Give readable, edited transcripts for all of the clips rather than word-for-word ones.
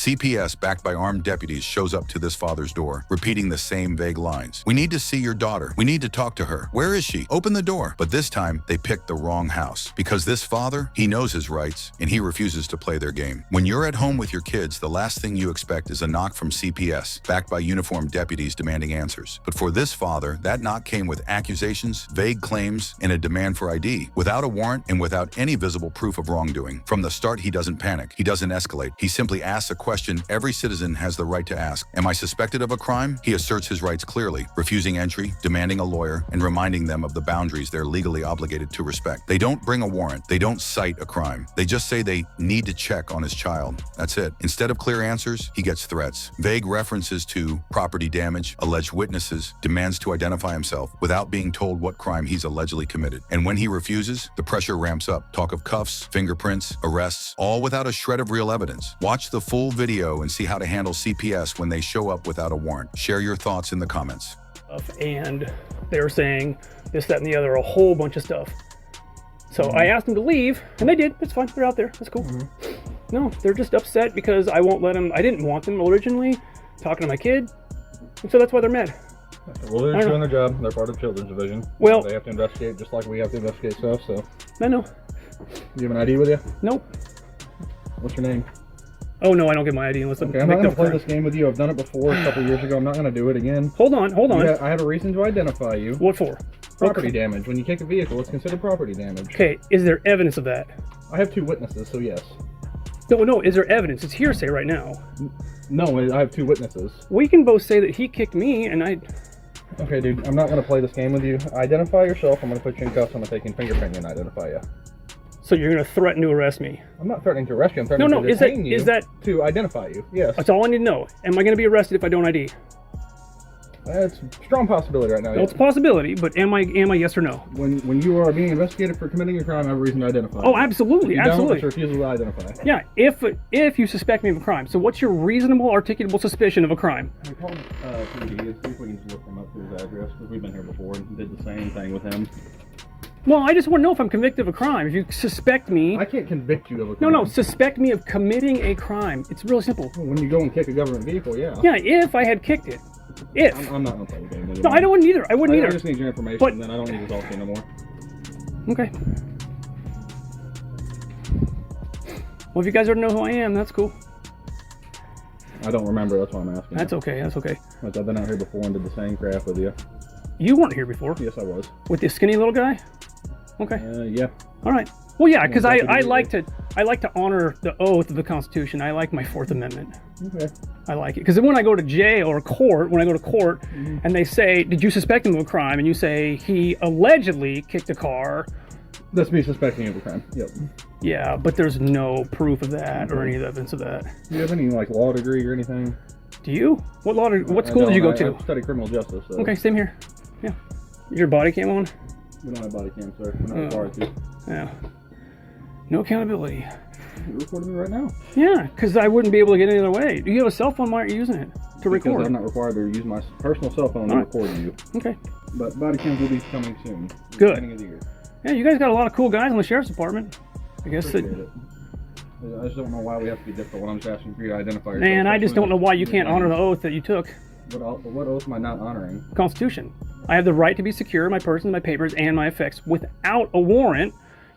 CPS, backed by armed deputies, shows up to this father's door, repeating the same vague lines. We need to see your daughter. We need to talk to her. Where is she? Open the door. But this time, they picked the wrong house. Because this father, he knows his rights, and he refuses to play their game. When you're at home with your kids, the last thing you expect is a knock from CPS, backed by uniformed deputies demanding answers. But for this father, that knock came with accusations, vague claims, and a demand for ID, without a warrant and without any visible proof of wrongdoing. From the start, he doesn't panic. He doesn't escalate. He simply asks a question every citizen has the right to ask. Am I suspected of a crime? He asserts his rights clearly, refusing entry, demanding a lawyer, and reminding them of the boundaries they're legally obligated to respect. They don't bring a warrant. They don't cite a crime. They just say they need to check on his child. That's it. Instead of clear answers, he gets threats. Vague references to property damage, alleged witnesses, demands to identify himself without being told what crime he's allegedly committed. And when he refuses, the pressure ramps up. Talk of cuffs, fingerprints, arrests, all without a shred of real evidence. Watch the full video and see how to handle CPS when they show up without a warrant. Share your thoughts in the comments. And they were saying this, that, and the other, a whole bunch of stuff. So I asked them to leave, and they did. It's fine. They're out there. That's cool. No, they're just upset because I won't let them. I didn't want them originally talking to my kid, and so that's why they're mad. Well, they're doing their job. They're part of Children's Division. Well, they have to investigate just like we have to investigate stuff. So I know. You have an ID with you? Nope. What's your name? Oh no, I don't get my ID unless I'm. Okay, I'm not going to play this game with you. I've done it before a couple years ago. I'm not going to do it again. Hold on. Yeah, I have a reason to identify you. What for? Property damage. When you kick a vehicle, it's considered property damage. Okay, is there evidence of that? I have 2 witnesses, so yes. No, is there evidence? It's hearsay right now. No, I have 2 witnesses. We can both say that he kicked me and I... Okay, dude, I'm not going to play this game with you. Identify yourself. I'm going to put you in cuffs. I'm going to take your fingerprint and identify you. So you're going to threaten to arrest me? I'm not threatening to arrest you. I'm threatening to detain you. Is that to identify you? Yes. That's all I need to know. Am I going to be arrested if I don't ID? It's a strong possibility right now. Well, it's a possibility, but am I yes or no? When you are being investigated for committing a crime, I have a reason to identify. Oh, absolutely, absolutely. It's refusal to identify. Yeah, if you suspect me of a crime. So what's your reasonable, articulable suspicion of a crime? I called PD and see if we can just look him up through his address, because we've been here before and did the same thing with him. Well, I just want to know if I'm convicted of a crime. If you suspect me... I can't convict you of a crime. No, suspect me of committing a crime. It's really simple. When you go and kick a government vehicle, yeah. Yeah, if I had kicked it. If. I'm not going to play the game anymore. No, I wouldn't either. I wouldn't either. I just need your information, but, and then I don't need to talk to you no more. Okay. Well, if you guys already know who I am, that's cool. I don't remember. That's why I'm asking. That's okay. That's okay. I've been out here before and did the same crap with you. You weren't here before. Yes, I was. With the skinny little guy? Okay. Yeah. All right. Well, yeah, because I like to honor the oath of the Constitution. I like my 4th Amendment. Okay. I like it because when I go to jail or court, and they say, "Did you suspect him of a crime?" and you say he allegedly kicked a car, that's me suspecting of a crime. Yep. Yeah, but there's no proof of that or any evidence of that. Do you have any law degree or anything? Do you? What school did you go to? I studied criminal justice. So. Okay, same here. Yeah. Is your body cam on? We don't have body cam, sir. We're not required to. Yeah. No accountability. You're recording me right now. Yeah, because I wouldn't be able to get any other way. Do you have a cell phone? Why aren't you using it to record? Because I'm not required to use my personal cell phone to record you. Okay. But body cams will be coming soon. Good. Beginning of the year. Yeah, you guys got a lot of cool guys in the sheriff's department. I guess it. I just don't know why we have to be difficult when I'm just asking for you to identify yourself. Man, I just don't know why you can't honor the oath that you took. What oath am I not honoring? Constitution. I have the right to be secure in my person, my papers, and my effects. Without a warrant,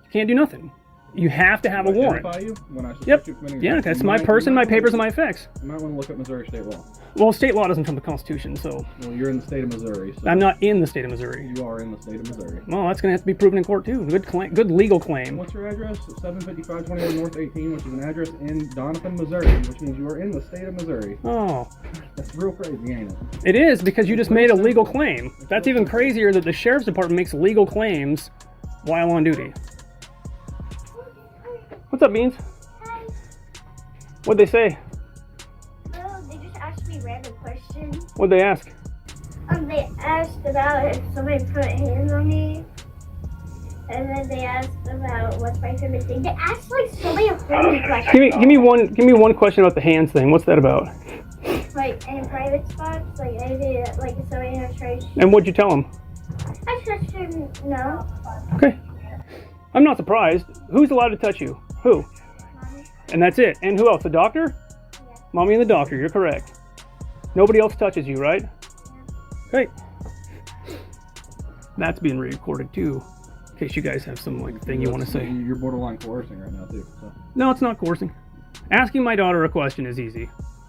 you can't do nothing. You have to have a warrant. You when I suspect you committing yeah, that's my person, my papers, and my effects. You might want to look up Missouri state law. Well, state law doesn't trump the Constitution, so... Well, you're in the state of Missouri. So I'm not in the state of Missouri. You are in the state of Missouri. Well, that's going to have to be proven in court, too. Good legal claim. What's your address? 75521 North 18, which is an address in Doniphan, Missouri, which means you are in the state of Missouri. Oh. That's real crazy, ain't it? It is, because you just made a legal claim. That's even crazier that the sheriff's department makes legal claims while on duty. What's up, Beans? Hi. What'd they say? Well, they just asked me random questions. What'd they ask? They asked about if somebody put hands on me. And then they asked about what's my favorite thing. They asked so many random questions. Give me one question about the hands thing. What's that about? In private spots, I did if somebody has tried. And what'd you tell them? I just didn't know. Okay. I'm not surprised. Who's allowed to touch you? Who? Mommy. And that's it. And who else? The doctor? Yeah. Mommy and the doctor, you're correct. Nobody else touches you, right? Great. That's being recorded too, in case you guys have some thing you want to say. You're borderline coercing right now too. So No, it's not coercing. Asking my daughter a question is easy.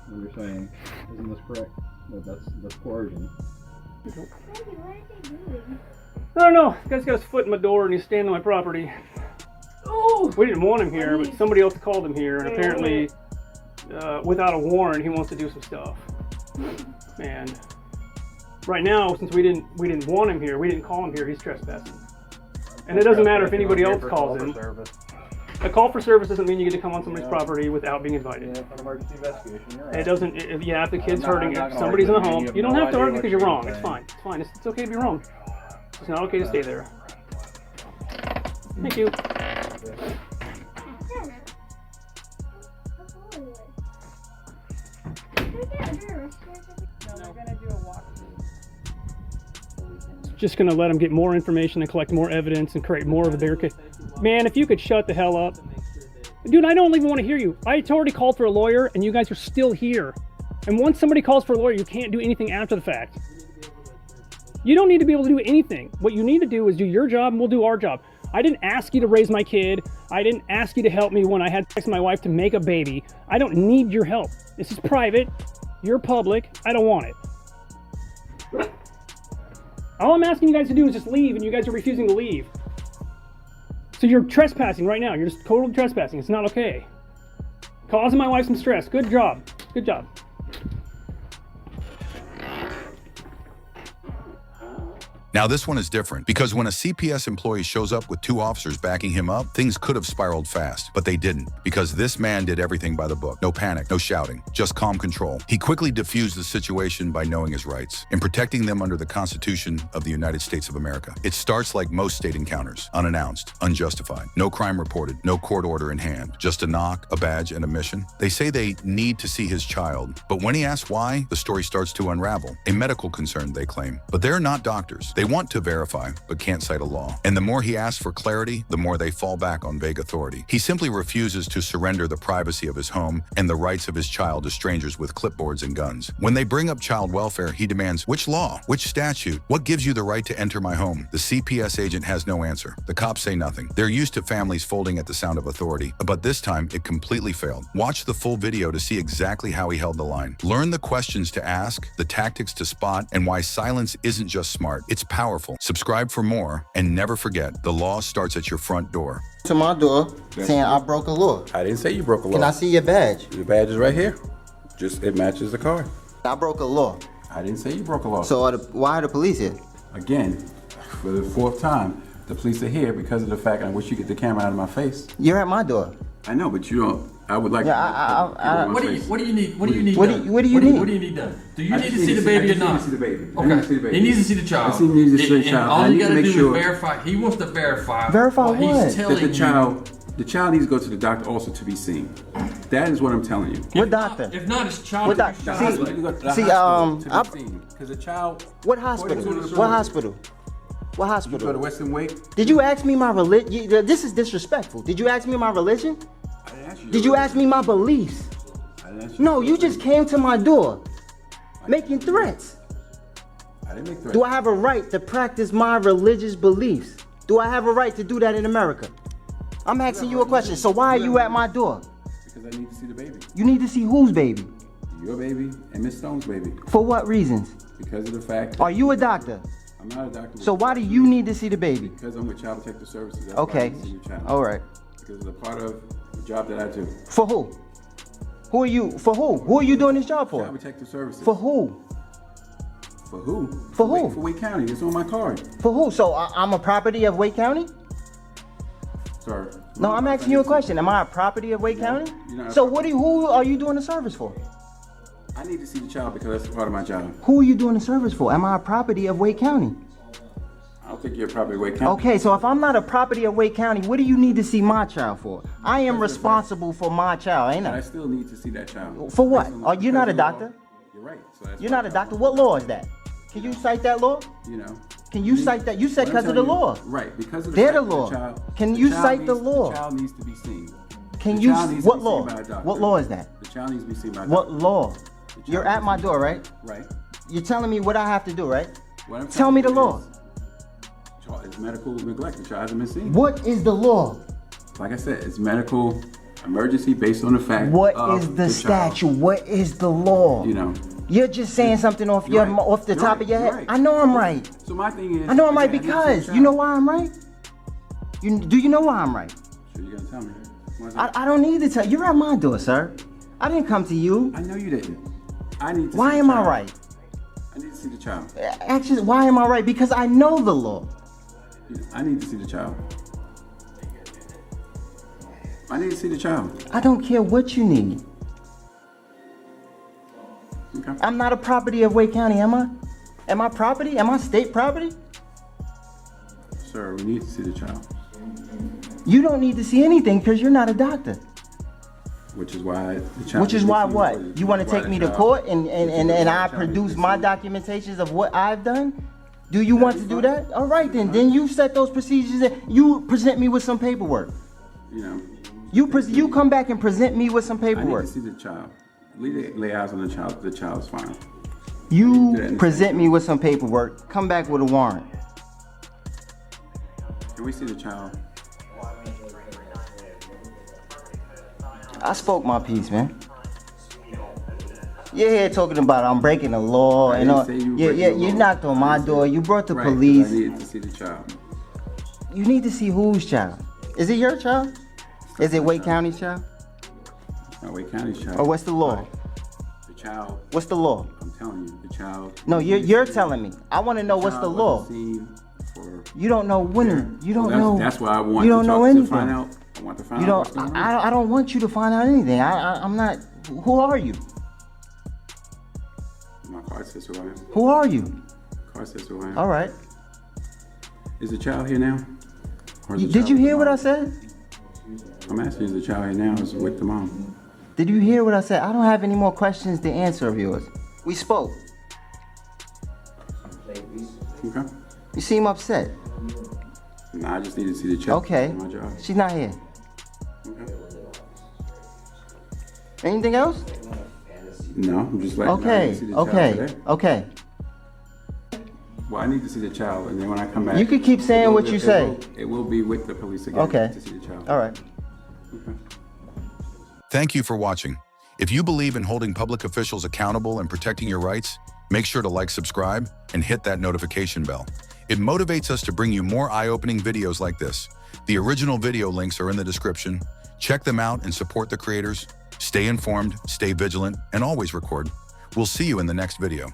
when you're saying, isn't this correct? That's coercion. Daddy, what are they doing? I don't know. This guy's got his foot in my door and he's standing on my property. Oh! We didn't want him here, but somebody else called him here, and apparently, without a warrant, he wants to do some stuff. And right now, since we didn't want him here, we didn't call him here, he's trespassing. And it doesn't matter if anybody else calls him. A call for service doesn't mean you get to come on somebody's property without being invited. Yeah, for an emergency investigation. You're right. It doesn't. If the kid's I'm not hurting, gonna if somebody's in the argue with home, you. you don't No have to idea argue what because you're you're wrong. saying. It's fine. It's fine. It's okay to be wrong. It's not okay to stay there. Thank you. Just gonna let him get more information and collect more evidence and create more of a bigger case. Man, if you could shut the hell up. Dude, I don't even want to hear you. I already called for a lawyer and you guys are still here. And once somebody calls for a lawyer, you can't do anything after the fact. You don't need to be able to do anything. What you need to do is do your job and we'll do our job. I didn't ask you to raise my kid. I didn't ask you to help me when I had sex with my wife to make a baby. I don't need your help. This is private. You're public. I don't want it. All I'm asking you guys to do is just leave, and you guys are refusing to leave. So you're trespassing right now. You're just totally trespassing. It's not okay. Causing my wife some stress. Good job. Good job. Now this one is different because when a CPS employee shows up with 2 officers backing him up, things could have spiraled fast, but they didn't because this man did everything by the book. No panic, no shouting, just calm control. He quickly diffused the situation by knowing his rights and protecting them under the Constitution of the United States of America. It starts like most state encounters, unannounced, unjustified, no crime reported, no court order in hand, just a knock, a badge, and a mission. They say they need to see his child, but when he asks why, the story starts to unravel. A medical concern, they claim, but they're not doctors. They want to verify, but can't cite a law. And the more he asks for clarity, the more they fall back on vague authority. He simply refuses to surrender the privacy of his home and the rights of his child to strangers with clipboards and guns. When they bring up child welfare, he demands, which law? Which statute? What gives you the right to enter my home? The CPS agent has no answer. The cops say nothing. They're used to families folding at the sound of authority, but this time it completely failed. Watch the full video to see exactly how he held the line. Learn the questions to ask, the tactics to spot, and why silence isn't just smart, it's powerful. Subscribe for more, and never forget, the law starts at your front door. To my door saying I broke a law. I didn't say you broke a law. Can I see your badge? Your badge is right here. Just, it matches the card. I broke a law. I didn't say you broke a law. So why are the police here? Again, for the 4th time, the police are here because of the fact I wish you get the camera out of my face. You're at my door. I know, but you don't. I would like Yeah, to. What do you need? What do you need? What done? do you need? What do you need done? Do you need to see the baby or not? I just need to see the baby. I Okay. need to see the baby. He needs to see the child. He needs to see the child. And all I you need to gotta make do sure is verify. He wants to verify. Verify what? He's that telling the child needs to go to the doctor also to be seen. That is what I'm telling you. What doctor? If not, his child. What will doctor? be shot. Because the child. What hospital? What hospital? What You go to hospital? Western Wake. Did you ask me my religion? This is disrespectful. Did you ask me my religion? I didn't ask you. Did you ask me my beliefs? I didn't ask you. No, you just came to my door making threats. I didn't make threats. Do I have a right to practice my religious beliefs? Do I have a right to do that in America? I'm asking you a question. So why are you at my door? Because I need to see the baby. You need to see whose baby? Your baby and Miss Stone's baby. For what reasons? Because of the fact Are you a doctor? I'm not a doctor. So why do you need to see the baby? Because I'm with Child Protective Services. That's why I Okay. need to see your child. All right. Because it's a part of the job that I do. For who? Who are you? For who? Who are you doing this job for? Child Protective Services. For who? For who? For who? For Wake County. It's on my card. For who? So I'm a property of Wake County? Sir. No, I'm asking you a question. Am I a property of Wake County? you're not a So property. who are you doing the service for? I need to see the child because that's part of my job. Who are you doing the service for? Am I a property of Wake County? I don't think you're probably Wake County. Okay, so if I'm not a property of Wake County, what do you need to see my child for? I am responsible for my child, ain't But I I? still need to see that child. For what? Based on- Oh, you're not a because of the law. doctor? You're right. So that's You're why not a I- doctor. What law is that? Can you cite that law? You know. Can you cite that? You said What I'm because of the telling you- law. Right, because of the They're fact the that law. child- Can the you child cite the needs- law? The child needs to be seen. Can The you? child needs to What be law? seen by a doctor. What law is that? The child needs to be seen by a What doctor. law? You're at my door, right? Right. You're telling me what I have to do, right? What I'm Tell telling me the you law. is, it's medical neglect. The child hasn't been seen. What is the law? Like I said, it's medical emergency based on the fact What of is the child. statute? What is the law? You know. You're just saying something off You're your right. off the You're top right. of your head. You're right. I know I'm right. So my thing is, I know I'm right again, because you know why I'm right. Do you know why I'm right? Sure, you're gonna tell me. I don't need to tell. You're at my door, sir. I didn't come to you. I know you didn't. I need to. Why see am the I child. right? I need to see the child. Actually, why am I right? Because I know the law. I need to see the child. I need to see the child. I don't care what you need. Okay. I'm not a property of Wake County, am I? Am I property? Am I state property? Sir, we need to see the child. You don't need to see anything because you're not a doctor. Which is why the child. Which is why needs to what? see the- You want to why take the me to child- court and which is why I the child produce needs to my see- documentations of what I've done? Do you want to do that? All right then. Then you set those procedures and you present me with some paperwork. You know. You come back and present me with some I need paperwork. to see the child. Lay eyes on the child. The child's fine. You present me with some paperwork. Come back with a warrant. Can we see the child? I spoke my piece, man. You're here talking about I'm breaking the law I and didn't all. say you were Yeah, breaking the you law. knocked on my door. You brought the Right, 'cause police. I needed to see the child. You need to see whose child? Is it your child? Is it Wake County's child? Not Wake County's child. Or what's the law? The child. What's the law? I'm telling you, the child. No, you're telling me. I want to know what's the child law. wasn't seen for- You don't know when. You don't Well, know. That's why I want You don't to know talk to anything. find out. I want to find You out what's don't. going on. I don't want you to find out anything. I'm not. Who are you? My card says who I am. Who are you? Card says who I am. All right. Is the child here now? Or is the Did child you with hear the what I mom? said? I'm asking, is the child here now? Or is it with the mom? Did you hear what I said? I don't have any more questions to answer of yours. We spoke. Okay. You seem upset. Nah, I just need to see the child. Okay. For my job. She's not here. Okay. Anything else? No, I'm just letting you know I Okay. need to see the child Okay. today. Okay. Well, I need to see the child, and then when I come back, You can keep saying it will what be- you it say. will- It will be with the police again Okay. to see the child. All right. Okay. Thank you for watching. If you believe in holding public officials accountable and protecting your rights, make sure to like, subscribe, and hit that notification bell. It motivates us to bring you more eye-opening videos like this. The original video links are in the description. Check them out and support the creators. Stay informed, stay vigilant, and always record. We'll see you in the next video.